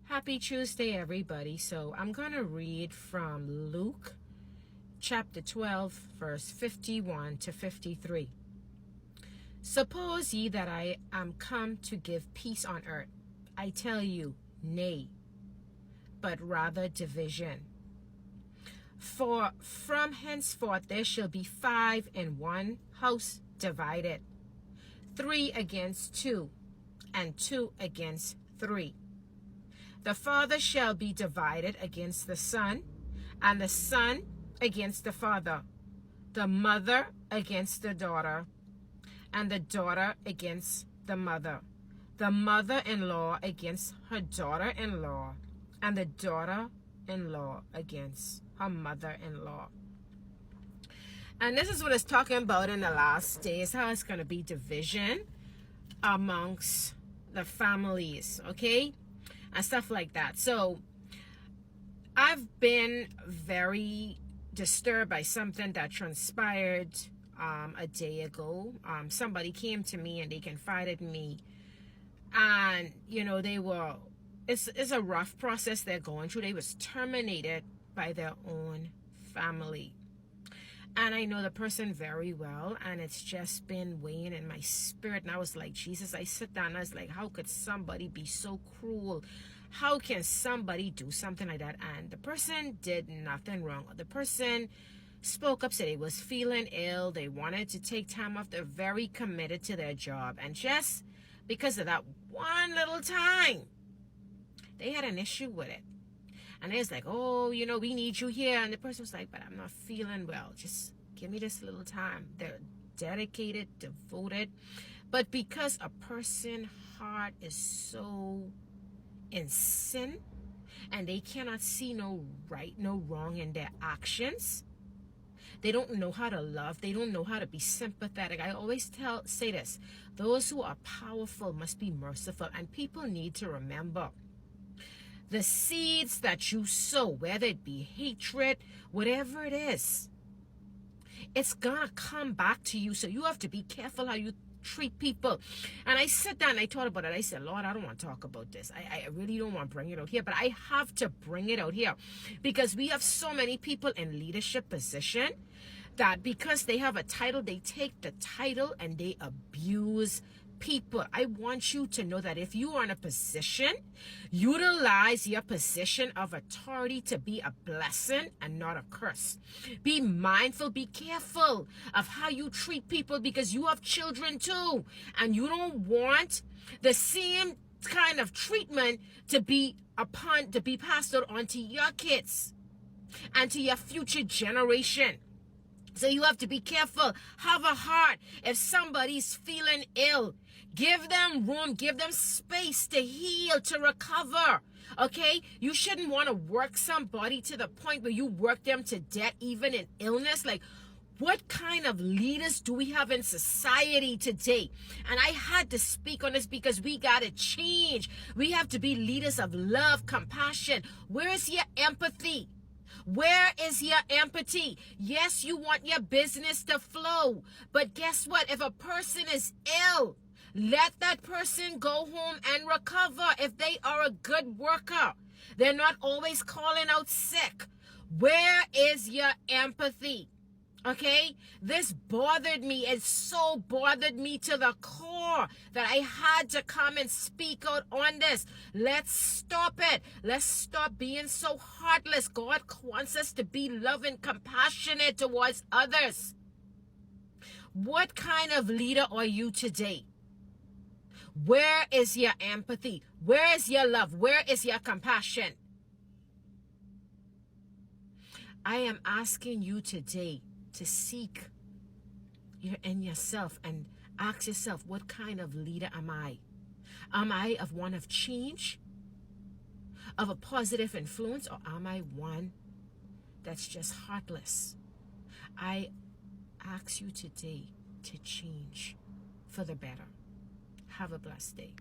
Happy Tuesday, everybody. So I'm going to read from Luke chapter 12, verse 51 to 53. Suppose ye that I am come to give peace on earth. I tell you, nay, but rather division. For from henceforth there shall be 5 in one house divided, 3 against 2, and 2 against 3. The father shall be divided against the son, and the son against the father, the mother against the daughter, and the daughter against the mother-in-law against her daughter-in-law, and the daughter-in-law against her mother-in-law. And this is what it's talking about in the last days, how it's going to be division amongst the families, okay? And stuff like that. So I've been very disturbed by something that transpired a day ago. Somebody came to me and they confided in me, and it's a rough process they're going through. They was terminated by their own family, and I know the person very well, and it's just been weighing in my spirit. And I was like, Jesus, I sit down and I was like, how could somebody be so cruel? How can somebody do something like that? And the person did nothing wrong. The person spoke up, said they was feeling ill. They wanted to take time off. They're very committed to their job. And just because of that one little time, they had an issue with it. And it's like, oh, we need you here. And the person was like, but I'm not feeling well. Just give me this little time. They're dedicated, devoted. But because a person's heart is so in sin, and they cannot see no right, no wrong in their actions, they don't know how to love. They don't know how to be sympathetic. I always say this. Those who are powerful must be merciful. And people need to remember, the seeds that you sow, whether it be hatred, whatever it is, it's gonna come back to you. So you have to be careful how you treat people. And I sat down and I thought about it. I said, Lord, I don't want to talk about this. I really don't want to bring it out here, but I have to bring it out here because we have so many people in leadership position that because they have a title, they take the title and they abuse people. I want you to know that if you are in a position, utilize your position of authority to be a blessing and not a curse. Be mindful, be careful of how you treat people because you have children too, and you don't want the same kind of treatment to be passed on to your kids and to your future generation. So you have to be careful. Have a heart. If somebody's feeling ill, give them room, give them space to heal, to recover. Okay? You shouldn't want to work somebody to the point where you work them to death, even in illness. Like, what kind of leaders do we have in society today? And I had to speak on this because we got to change. We have to be leaders of love, compassion. Where is your empathy? Where is your empathy? Yes, you want your business to flow, but guess what? If a person is ill, let that person go home and recover. If they are a good worker, they're not always calling out sick. Where is your empathy? Okay, this bothered me. It so bothered me to the core that I had to come and speak out on this. Let's stop it. Let's stop being so heartless. God wants us to be loving, compassionate towards others. What kind of leader are you today? Where is your empathy? Where is your love? Where is your compassion? I am asking you today to seek in yourself and ask yourself, what kind of leader am I? Am I of one of change, of a positive influence, or am I one that's just heartless? I ask you today to change for the better. Have a blessed day.